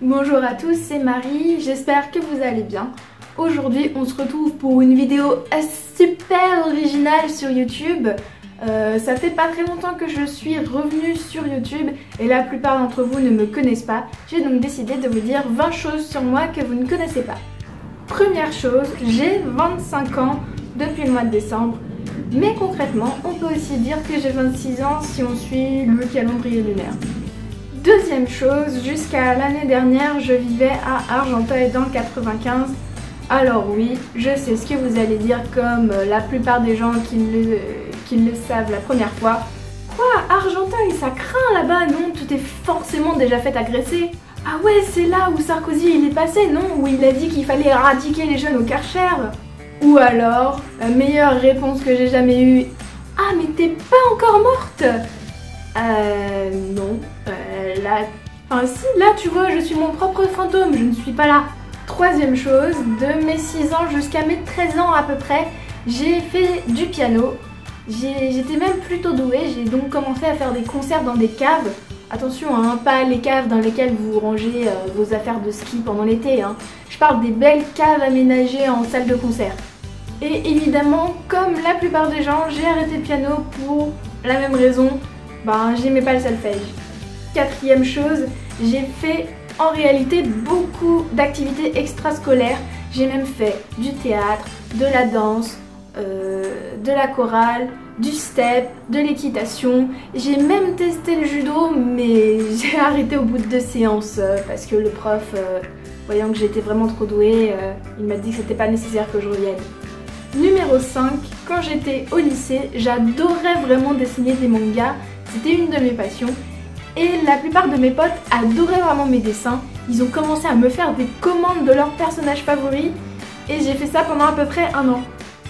Bonjour à tous, c'est Marie, j'espère que vous allez bien. Aujourd'hui on se retrouve pour une vidéo super originale sur YouTube. Ça fait pas très longtemps que je suis revenue sur YouTube et la plupart d'entre vous ne me connaissent pas. J'ai donc décidé de vous dire 20 choses sur moi que vous ne connaissez pas. Première chose, j'ai 25 ans depuis le mois de décembre. Mais concrètement, on peut aussi dire que j'ai 26 ans si on suit le calendrier lunaire. Deuxième chose, jusqu'à l'année dernière, je vivais à Argenteuil dans le 95. Alors oui, je sais ce que vous allez dire comme la plupart des gens qui le savent la première fois. Quoi, Argenteuil, ça craint là-bas, non? Tu t'es forcément déjà fait agresser. Ah ouais, c'est là où Sarkozy il est passé, non? Où il a dit qu'il fallait éradiquer les jeunes au Karcher. Ou alors, la meilleure réponse que j'ai jamais eue, ah mais t'es pas encore morte? Non, là, enfin si, là tu vois, je suis mon propre fantôme, je ne suis pas là. Troisième chose, de mes 6 ans jusqu'à mes 13 ans à peu près, j'ai fait du piano. J'étais même plutôt douée, j'ai donc commencé à faire des concerts dans des caves. Attention, hein, pas les caves dans lesquelles vous rangez vos affaires de ski pendant l'été, hein. Je parle des belles caves aménagées en salle de concert. Et évidemment, comme la plupart des gens, j'ai arrêté le piano pour la même raison. J'aimais pas le solfège. Quatrième chose, j'ai fait en réalité beaucoup d'activités extrascolaires. J'ai même fait du théâtre, de la danse, de la chorale, du step, de l'équitation. J'ai même testé le judo, mais j'ai arrêté au bout de 2 séances parce que le prof, voyant que j'étais vraiment trop douée, il m'a dit que c'était pas nécessaire que je revienne. Numéro 5, quand j'étais au lycée, j'adorais vraiment dessiner des mangas. C'était une de mes passions et la plupart de mes potes adoraient vraiment mes dessins. Ils ont commencé à me faire des commandes de leurs personnages favoris et j'ai fait ça pendant à peu près 1 an.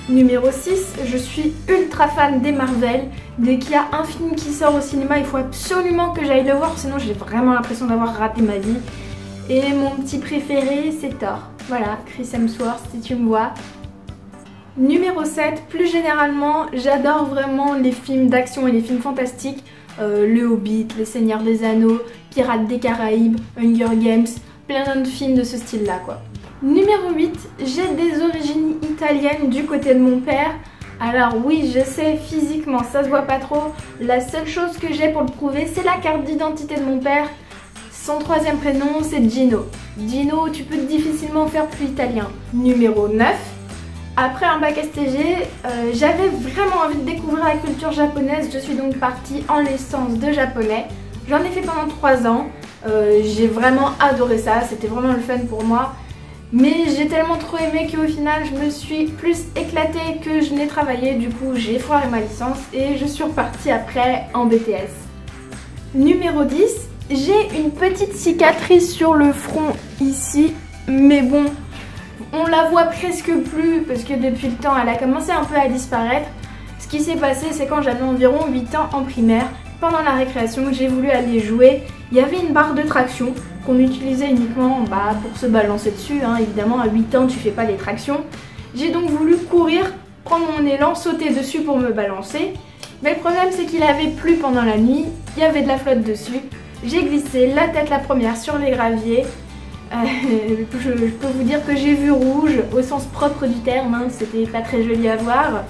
Numéro 6, je suis ultra fan des Marvel. Dès qu'il y a un film qui sort au cinéma, il faut absolument que j'aille le voir, sinon j'ai vraiment l'impression d'avoir raté ma vie. Et mon petit préféré, c'est Thor. Voilà, Chris Hemsworth si tu me vois. Numéro 7, plus généralement, j'adore vraiment les films d'action et les films fantastiques. Le Hobbit, Les Seigneurs des Anneaux, Pirates des Caraïbes, Hunger Games, plein de films de ce style-là quoi. Numéro 8, j'ai des origines italiennes du côté de mon père. Alors oui, je sais, physiquement, ça se voit pas trop. La seule chose que j'ai pour le prouver, c'est la carte d'identité de mon père. Son 3e prénom, c'est Gino. Gino, tu peux difficilement faire plus italien. Numéro 9. Après un bac STG, j'avais vraiment envie de découvrir la culture japonaise. Je suis donc partie en licence de japonais. J'en ai fait pendant 3 ans. J'ai vraiment adoré ça, c'était vraiment le fun pour moi. Mais j'ai tellement trop aimé qu'au final, je me suis plus éclatée que je n'ai travaillé. Du coup, j'ai foiré ma licence et je suis repartie après en BTS. Numéro 10, j'ai une petite cicatrice sur le front ici. Mais bon, on la voit presque plus parce que depuis le temps elle a commencé un peu à disparaître. Ce qui s'est passé, c'est quand j'avais environ 8 ans en primaire, pendant la récréation, j'ai voulu aller jouer. Il y avait une barre de traction qu'on utilisait uniquement pour se balancer dessus, hein. Évidemment à 8 ans tu fais pas les tractions. J'ai donc voulu courir, prendre mon élan, sauter dessus pour me balancer. Mais le problème c'est qu'il avait plu pendant la nuit, il y avait de la flotte dessus. J'ai glissé la tête la première sur les graviers. Je peux vous dire que j'ai vu rouge au sens propre du terme, hein, c'était pas très joli à voir.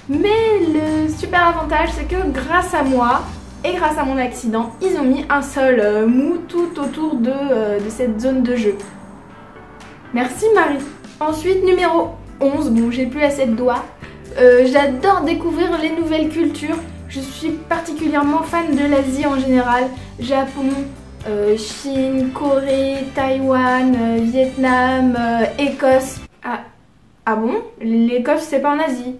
Mais le super avantage c'est que grâce à moi et grâce à mon accident, ils ont mis un sol mou tout autour de cette zone de jeu. Merci Marie. Ensuite numéro 11, bon j'ai plus assez de doigts. J'adore découvrir les nouvelles cultures. Je suis particulièrement fan de l'Asie en général, Japon, Chine, Corée, Taïwan, Vietnam, Écosse. Ah bon? L'Écosse c'est pas en Asie.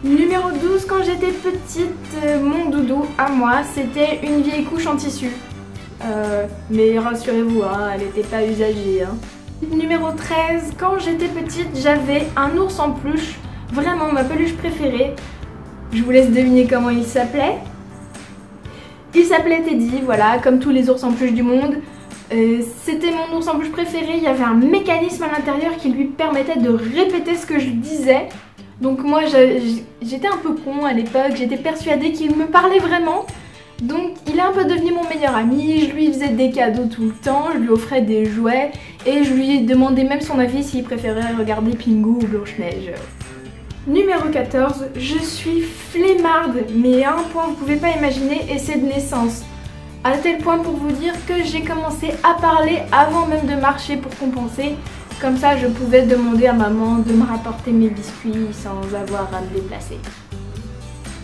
Numéro 12, quand j'étais petite, mon doudou à moi c'était une vieille couche en tissu. Mais rassurez-vous, hein, elle n'était pas usagée. Hein. Numéro 13, quand j'étais petite j'avais un ours en peluche, vraiment ma peluche préférée. Je vous laisse deviner comment il s'appelait. Il s'appelait Teddy, voilà, comme tous les ours en peluche du monde. C'était mon ours en peluche préféré, il y avait un mécanisme à l'intérieur qui lui permettait de répéter ce que je disais. Donc moi j'étais un peu con à l'époque, j'étais persuadée qu'il me parlait vraiment. Donc il est un peu devenu mon meilleur ami, je lui faisais des cadeaux tout le temps, je lui offrais des jouets et je lui demandais même son avis s'il préférait regarder Pingu ou Blanche-Neige. Numéro 14, je suis flemmarde, mais à un point vous pouvez pas imaginer, et c'est de naissance. À tel point pour vous dire que j'ai commencé à parler avant même de marcher pour compenser. Comme ça je pouvais demander à maman de me rapporter mes biscuits sans avoir à me déplacer.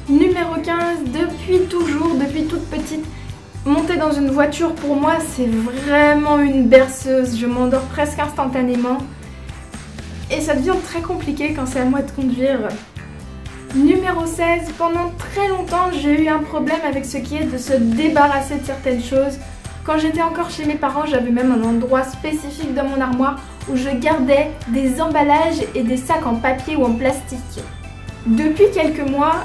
Numéro 15, depuis toujours, depuis toute petite, monter dans une voiture pour moi c'est vraiment une berceuse, je m'endors presque instantanément. Et ça devient très compliqué quand c'est à moi de conduire. Numéro 16, pendant très longtemps j'ai eu un problème avec ce qui est de se débarrasser de certaines choses. Quand j'étais encore chez mes parents, j'avais même un endroit spécifique dans mon armoire où je gardais des emballages et des sacs en papier ou en plastique. Depuis quelques mois,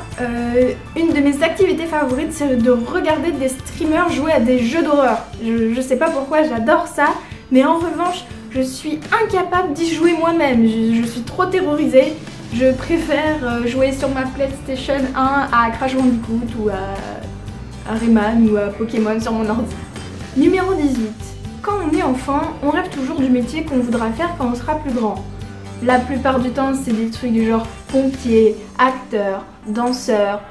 une de mes activités favorites c'est de regarder des streamers jouer à des jeux d'horreur. Je sais pas pourquoi, j'adore ça, mais en revanche, je suis incapable d'y jouer moi-même. Je suis trop terrorisée. Je préfère jouer sur ma PlayStation 1 à Crash Bandicoot ou à Rayman ou à Pokémon sur mon ordi. Numéro 18. Quand on est enfant, on rêve toujours du métier qu'on voudra faire quand on sera plus grand. La plupart du temps, c'est des trucs du genre pompier, acteur, danseur,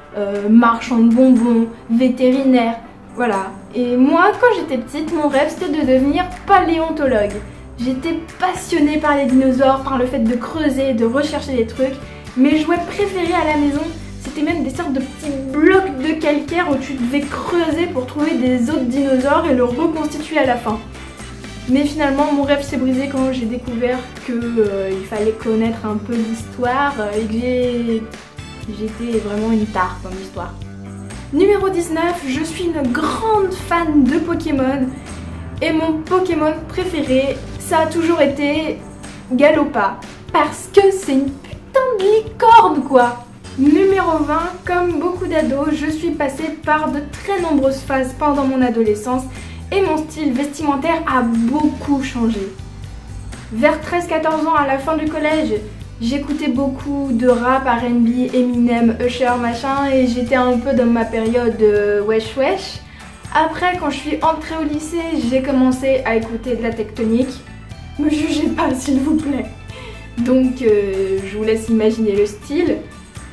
marchand de bonbons, vétérinaire, voilà. Et moi, quand j'étais petite, mon rêve c'était de devenir paléontologue. J'étais passionnée par les dinosaures, par le fait de creuser, de rechercher des trucs. Mes jouets préférés à la maison, c'était même des sortes de petits blocs de calcaire où tu devais creuser pour trouver des autres dinosaures et le reconstituer à la fin. Mais finalement, mon rêve s'est brisé quand j'ai découvert qu'il fallait connaître un peu l'histoire et que j'étais vraiment une tare dans l'histoire. Numéro 19, je suis une grande fan de Pokémon et mon Pokémon préféré, ça a toujours été Galopa parce que c'est une putain de licorne quoi. Numéro 20, comme beaucoup d'ados, je suis passée par de très nombreuses phases pendant mon adolescence et mon style vestimentaire a beaucoup changé. Vers 13-14 ans, à la fin du collège, j'écoutais beaucoup de rap, R&B, Eminem, Usher, machin, et j'étais un peu dans ma période wesh wesh. Après, quand je suis entrée au lycée, j'ai commencé à écouter de la tectonique. Me jugez pas, s'il vous plaît. Donc, je vous laisse imaginer le style.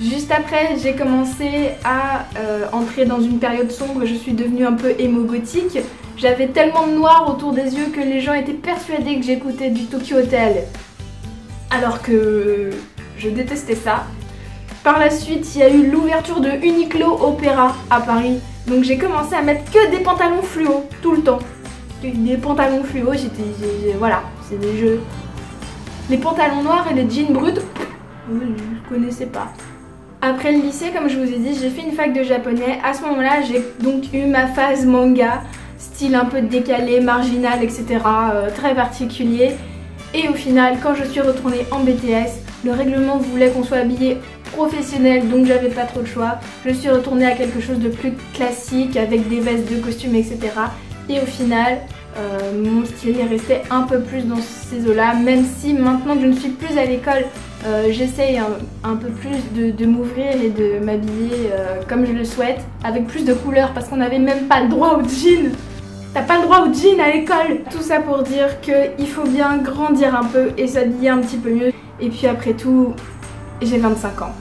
Juste après, j'ai commencé à entrer dans une période sombre, je suis devenue un peu émo gothique. J'avais tellement de noir autour des yeux que les gens étaient persuadés que j'écoutais du Tokyo Hotel. Alors que je détestais ça. Par la suite, il y a eu l'ouverture de Uniqlo Opéra à Paris. Donc j'ai commencé à mettre que des pantalons fluo, tout le temps. Des pantalons fluo, voilà, c'est des jeux. Les pantalons noirs et les jeans bruts, je connaissais pas. Après le lycée, comme je vous ai dit, j'ai fait une fac de japonais. À ce moment-là, j'ai donc eu ma phase manga, style un peu décalé, marginal, etc. Très particulier. Et au final, quand je suis retournée en BTS, le règlement voulait qu'on soit habillé professionnel, donc j'avais pas trop de choix. Je suis retournée à quelque chose de plus classique, avec des vestes de costumes, etc. Et au final, mon style est resté un peu plus dans ces eaux-là, même si maintenant que je ne suis plus à l'école, j'essaye un peu plus de m'ouvrir et de m'habiller comme je le souhaite, avec plus de couleurs, parce qu'on n'avait même pas le droit au jean. T'as pas le droit au jean à l'école. Tout ça pour dire qu'il faut bien grandir un peu et s'habiller un petit peu mieux. Et puis après tout, j'ai 25 ans.